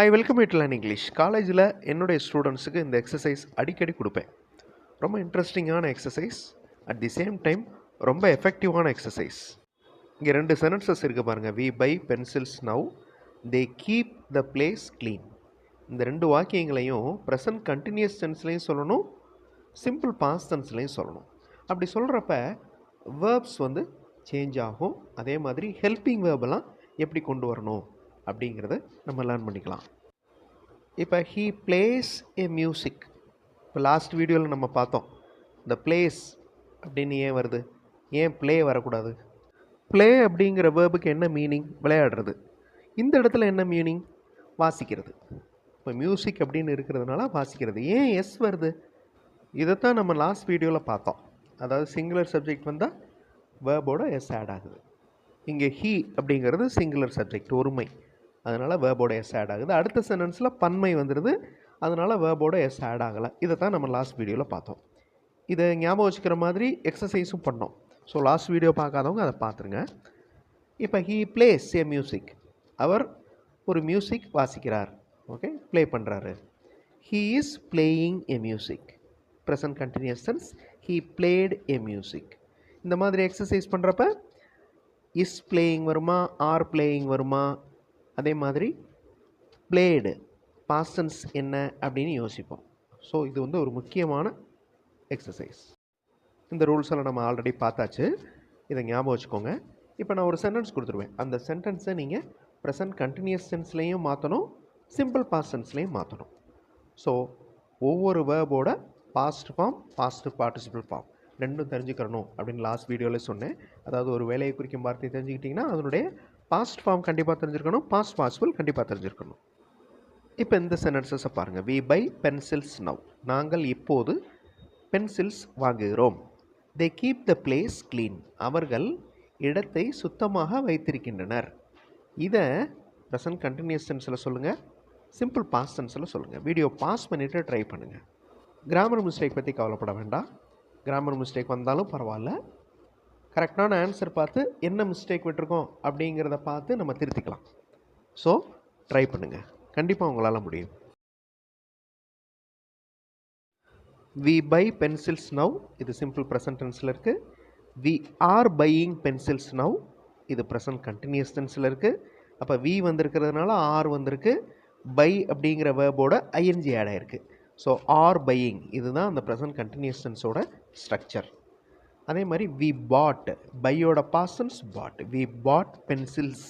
I welcome you to learn English. காலேஜில் என்னுடைய ஸ்டூடெண்ட்ஸுக்கு இந்த எக்ஸசைஸ் அடிக்கடி கொடுப்பேன். ரொம்ப இன்ட்ரெஸ்டிங்கான exercise, at the same time ரொம்ப எஃபெக்டிவான எக்ஸசைஸ். இங்கே 2 சென்டென்சஸ் இருக்குது பாருங்கள். We buy pencils now, they keep the place clean. இந்த 2 வாக்கியங்களையும் ப்ரெசன்ட் கண்டினியூஸ் டென்ஸ்லையும் சொல்லணும், சிம்பிள் பாஸ்ட் டென்ஸ்லையும் சொல்லணும். அப்படி சொல்கிறப்ப வேர்ப்ஸ் சேஞ்ச் ஆகும். அதே மாதிரி ஹெல்பிங் வேர்பெல்லாம் எப்படி கொண்டு வரணும் அப்படிங்கிறத நம்ம லேர்ன் பண்ணிக்கலாம். இப்போ ஹீ பிளேஸ் ஏ மியூசிக். இப்போ லாஸ்ட் வீடியோவில் நம்ம பார்த்தோம், இந்த பிளேஸ் அப்படின்னு ஏன் வருது, ஏன் ப்ளே வரக்கூடாது? ப்ளே அப்படிங்கிற வேர்புக்கு என்ன மீனிங்? விளையாடுறது. இந்த இடத்துல என்ன மீனிங்? வாசிக்கிறது. இப்போ மியூசிக் அப்படின்னு இருக்கிறதுனால வாசிக்கிறது. ஏன் எஸ் வருது? இதைத்தான் நம்ம லாஸ்ட் வீடியோவில் பார்த்தோம். அதாவது சிங்குலர் சப்ஜெக்ட் வந்தால் வேர்போட எஸ் ஆட் ஆகுது. இங்கே ஹீ அப்படிங்கிறது சிங்குலர் சப்ஜெக்ட், ஒருமை, அதனால் வேர்போட எஸ் ஆட் ஆகுது. அடுத்த சென்டென்ஸில் பன்மை வந்துடுது, அதனால் வேர்போட எஸ் ஆட் ஆகலை. இதை தான் நம்ம லாஸ்ட் வீடியோவில் பார்த்தோம். இதை ஞாபகம் வச்சுக்கிற மாதிரி எக்ஸசைஸும் பண்ணோம். ஸோ லாஸ்ட் வீடியோ பார்க்காதவங்க அதை பார்த்துருங்க. இப்போ ஹீ பிளேஸ் ஏ மியூசிக், அவர் ஒரு மியூசிக் வாசிக்கிறார். ஓகே, ப்ளே பண்ணுறாரு. He is playing a music. Present continuous tense, he played a music. இந்த மாதிரி எக்ஸசைஸ் பண்ணுறப்ப இஸ் பிளேயிங் வருமா, ஆர் பிளேயிங் வருமா, அதே மாதிரி பிளேடு பாஸ்ட் டென்ஸ் என்ன அப்படின்னு யோசிப்போம். ஸோ இது ஒரு முக்கியமான எக்ஸசைஸ். இந்த ரூல்ஸ் எல்லாம் நம்ம ஆல்ரெடி பார்த்தாச்சு, இதை ஞாபகம் வச்சுக்கோங்க. இப்போ நான் ஒரு சென்டென்ஸ் கொடுத்துருவேன். அந்த சென்டென்ஸை நீங்கள் ப்ரெசன்ட் கண்டினியூஸ் டென்ஸ்லையும் மாற்றணும், சிம்பிள் பாஸ்ட் டென்ஸ்லையும் மாற்றணும். ஸோ ஒவ்வொரு வேர்போட past form, past participle form ரெண்டும் தெரிஞ்சுக்கணும் அப்படின்னு லாஸ்ட் வீடியோவில் சொன்னேன். அதாவது ஒரு வேலையை குறிக்கும் வார்த்தை தெரிஞ்சுக்கிட்டிங்கன்னா அதனுடைய பாஸ்ட் ஃபார்ம் கண்டிப்பாக தெரிஞ்சிருக்கணும், பாஸ்ட் பார்ட்டிசிபிள் கண்டிப்பாக தெரிஞ்சிருக்கணும். இப்போ இந்த சென்டென்சஸை பாருங்கள். வி பை பென்சில்ஸ் நவ், நாங்கள் இப்போது பென்சில்ஸ் வாங்குகிறோம். தே கீப் த பிளேஸ் க்ளீன், அவர்கள் இடத்தை சுத்தமாக வைத்திருக்கின்றனர். இதை ப்ரெசன்ட் கண்டினியூஸ் டென்ஸில் சொல்லுங்கள், சிம்பிள் பாஸ்ட் டென்ஸில் சொல்லுங்கள். வீடியோ பாஸ் பண்ணிவிட்டு ட்ரை பண்ணுங்கள். கிராமர் மிஸ்டேக் பற்றி கவலைப்பட வேண்டாம். கிராமர் மிஸ்டேக் வந்தாலும் பரவாயில்ல, கரெக்டான ஆன்சர் பார்த்து என்ன மிஸ்டேக் விட்டுருக்கோம் அப்படிங்கிறத பார்த்து நம்ம திருத்திக்கலாம். ஸோ ட்ரை பண்ணுங்கள், கண்டிப்பாக உங்களால் முடியும். வி பை பென்சில்ஸ் நவ், இது சிம்பிள் ப்ரெசன்ட் டென்ஸில் இருக்குது. We are buying pencils now, இது ப்ரெசன்ட் கண்டினியூஸ் டென்ஸில் இருக்குது. அப்போ வி வந்திருக்கிறதுனால ஆர் வந்திருக்கு. பை அப்படிங்கிற வேர்போட ஐஎன்ஜி ஆட் ஆகிருக்கு. ஸோ ஆர் பையிங், இதுதான் அந்த ப்ரெசன்ட் கண்டினியூஸ் டென்ஸோட ஸ்ட்ரக்சர். அதே மாதிரி வி பாட், பையோட past tense put. We put pencils.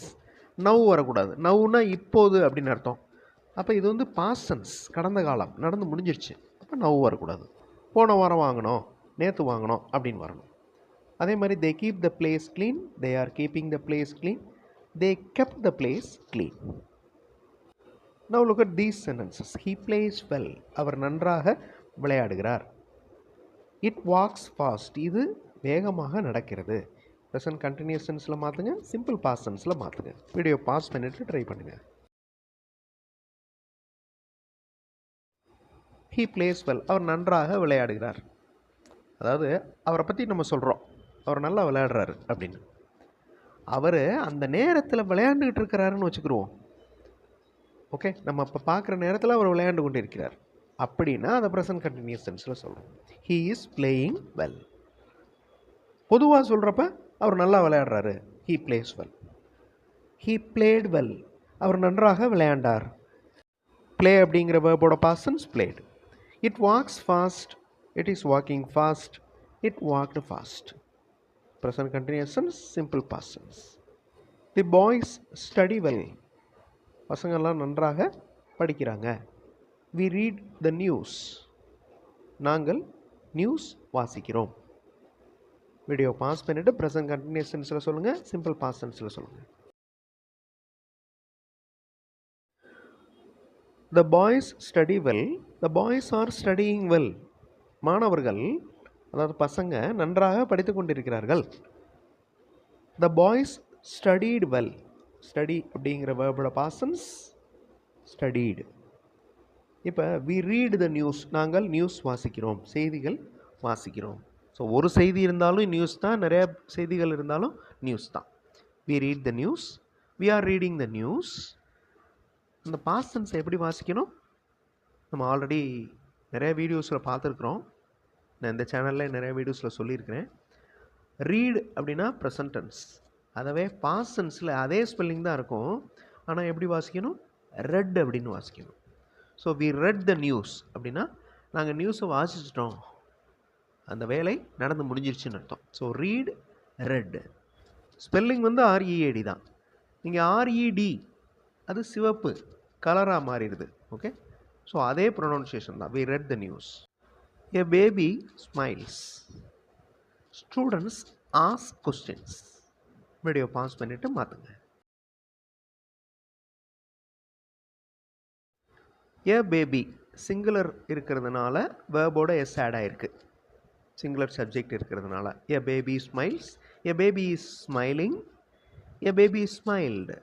Now வரக்கூடாது, நவ்னா இப்போது அப்படின்னு அர்த்தம். அப்போ இது பாஸ்டன்ஸ், கடந்த காலம், நடந்து முடிஞ்சிருச்சு. அப்போ நவ் வரக்கூடாது. போன வாரம் வாங்கினோம், நேற்று வாங்கினோம் அப்படின்னு வரணும். அதே மாதிரி they keep the place clean, they are keeping the place clean, they kept the place clean. Now look at these sentences. He plays well, அவர் நன்றாக விளையாடுகிறார். இட் வாக்ஸ் ஃபாஸ்ட், இது வேகமாக நடக்கிறது. ப்ரெசன்ட் கண்டினியூஸ் டென்ஸில் மாற்றுங்க, சிம்பிள் பாஸ்ட் டென்ஸில் மாற்றுங்க. Video pass பண்ணிவிட்டு try பண்ணுங்கள். ஹீ பிளேஸ் வெல், அவர் நன்றாக விளையாடுகிறார். அதாவது அவரை பற்றி நம்ம சொல்கிறோம், அவர் நல்லா விளையாடுறாரு அப்படின்னு. அவர் அந்த நேரத்தில் விளையாண்டுக்கிட்டு இருக்கிறாருன்னு வச்சுக்கிடுவோம். ஓகே, நம்ம இப்போ பார்க்குற நேரத்தில் அவர் விளையாண்டு கொண்டு இருக்கிறார் அப்படின்னா அதை ப்ரெசன்ட் கண்டினியூஸ் டென்ஸில் சொல்கிறோம். He is playing well. பொதுவாக சொல்கிறப்ப அவர் நல்லா விளையாடுறாரு, he plays well. He played well, அவர் நன்றாக விளையாண்டார். பிளே அப்படிங்கிற வேர்போட past tense played. It walks fast, it is walking fast, it walked fast. Present continuous tense, simple past tense. The boys study well, பசங்கள்லாம் நன்றாக படிக்கிறாங்க. வி ரீட் த நியூஸ், நாங்கள் news வாசிக்கிறோம். வீடியோ பாஸ் பண்ணிவிட்டு present continuous டென்ஸில் சொல்லுங்கள், simple past டென்ஸில் சொல்லுங்கள். த பாய்ஸ் ஸ்டடி வெல், த பாய்ஸ் ஆர் ஸ்டடியிங் வெல். மாணவர்கள், அதாவது பசங்க நன்றாக படித்து கொண்டிருக்கிறார்கள். த பாய்ஸ் ஸ்டடீடு வெல், ஸ்டடி அப்படிங்கிற வேர்போட பாஸ்ட் டென்ஸ் ஸ்டடீடு. இப்போ வி ரீட் த நியூஸ், நாங்கள் நியூஸ் வாசிக்கிறோம், செய்திகள் வாசிக்கிறோம். ஸோ ஒரு செய்தி இருந்தாலும் நியூஸ் தான், நிறைய செய்திகள் இருந்தாலும் நியூஸ் தான். We read the news, we are reading the news, அந்த பாஸ்ட் டென்ஸை எப்படி வாசிக்கணும்? நம்ம ஆல்ரெடி நிறைய வீடியோஸில் பார்த்துருக்குறோம். நான் இந்த சேனலில் நிறைய வீடியோஸில் சொல்லியிருக்கிறேன். ரீட் அப்படின்னா ப்ரெசன்ட் டென்ஸ். அதவே பாஸ்ட் டென்ஸில் அதே ஸ்பெல்லிங் தான் இருக்கும். ஆனால் எப்படி வாசிக்கணும்? ரெட் அப்படின்னு வாசிக்கணும். So we read the news அப்படின்னா நாங்கள் நியூஸை வாசிச்சிட்டோம், அந்த வேலை நடந்து முடிஞ்சிருச்சுன்னு அர்த்தம். So read, read. ஸ்பெல்லிங் வந்து READ தான். நீங்கள் RED அது சிவப்பு கலராக மாறிடுது. ஓகே, ஸோ அதே ப்ரொனவுன்சியேஷன் தான். We read the news. A baby smiles. Students ask questions. Video pass பண்ணிவிட்டு மாற்றுங்க. எ பேபி சிங்குலர் இருக்கிறதுனால வேர்போட எஸ் ஆட் ஆகிருக்கு. சிங்குலர் சப்ஜெக்ட் இருக்கிறதுனால. A baby smiles, a baby is smiling, a baby smiled.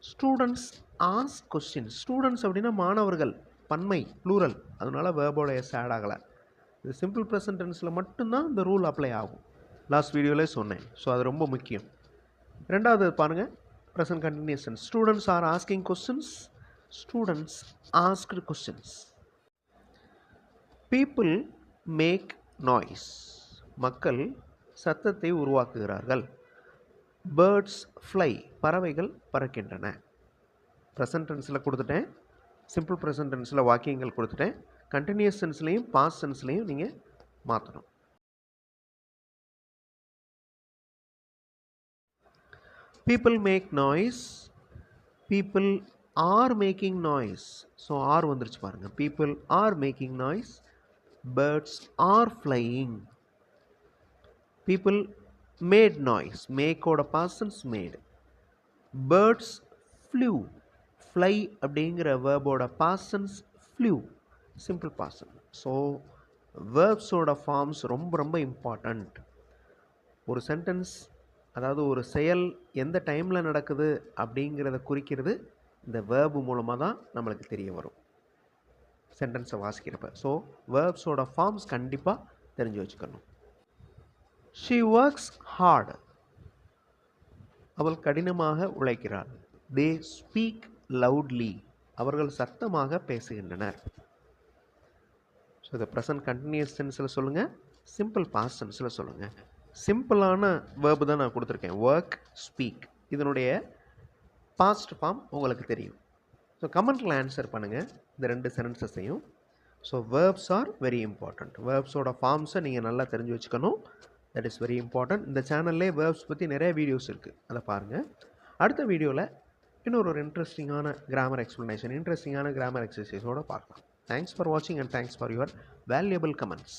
Students ask questions. Students அப்படின்னா மாணவர்கள், பன்மை, plural, அதனால வேர்போட எஸ் ஆட் ஆகலை. இது சிம்பிள் ப்ரெசன்ட் டென்ஸில் மட்டும்தான் இந்த ரூல் அப்ளை ஆகும். லாஸ்ட் வீடியோவிலே சொன்னேன். ஸோ அது ரொம்ப முக்கியம். ரெண்டாவது பாருங்கள், present continuous tense. Students are asking questions, students asked questions. People make noise. மக்கள் சத்தத்தை உருவாக்குகிறார்கள். Birds fly. பறவைகள் பறக்கின்றன. ப்ரெசன்ட் டென்ஸில் கொடுத்துட்டேன், சிம்பிள் ப்ரெசன்ட் டென்ஸில் வாக்கியங்கள் கொடுத்துட்டேன். கண்டினியூஸ் டென்ஸ்லையும் பாஸ்ட் டென்ஸ்லையும் நீங்கள் மாற்றணும். People make noise, people are making noise. So are வந்துருச்சு பாருங்கள். People are making noise, birds are flying. People made noise. மேக்கோட past made. Birds flew. Fly அப்படிங்கிற வேர்போட past flew, simple past. So வேர்ப்ஸோட forms ரொம்ப ரொம்ப இம்பார்ட்டண்ட். ஒரு sentence, அதாவது ஒரு செயல் எந்த டைமில் நடக்குது அப்படிங்கிறத குறிக்கிறது இந்த வேர்பு மூலமாக தான் நம்மளுக்கு தெரிய வரும் சென்டென்ஸை வாசிக்கிறப்ப. ஸோ வேர்ப்ஸோட ஃபார்ம்ஸ் கண்டிப்பாக தெரிஞ்சு வச்சுக்கணும். She works hard. அவள் கடினமாக உழைக்கிறாள். They speak loudly. அவர்கள் சத்தமாக பேசுகின்றனர். ஸோ இதை ப்ரெசன்ட் கண்டினியூஸ் டென்ஸில் சொல்லுங்கள், சிம்பிள் பாஸ்ட் டென்ஸில் சொல்லுங்கள். சிம்பிளான வேர்பு தான் நான் கொடுத்துருக்கேன், ஒர்க், ஸ்பீக். இதனுடைய பாஸ்ட் ஃபார்ம் உங்களுக்கு தெரியும். ஸோ கமெண்ட்டில் ஆன்சர் பண்ணுங்கள் இந்த ரெண்டு சென்டென்சஸையும். So verbs are very important. வேர்ப்ஸோட ஃபார்ம்ஸை நீங்கள் நல்லா தெரிஞ்சு வச்சுக்கணும். That is very important. இந்த சேனல்லே வேர்ப்ஸ் பற்றி நிறைய வீடியோஸ் இருக்குது, அதை பாருங்கள். அடுத்த வீடியோவில் இன்னொரு இன்ட்ரெஸ்டிங்கான கிராமர் எக்ஸ்ப்ளனேஷன், இன்ட்ரெஸ்டிங்கான கிராமர் எக்ஸசைஸோடு பார்க்கலாம். தேங்க்ஸ் ஃபார் வாட்சிங் and thanks for your valuable comments.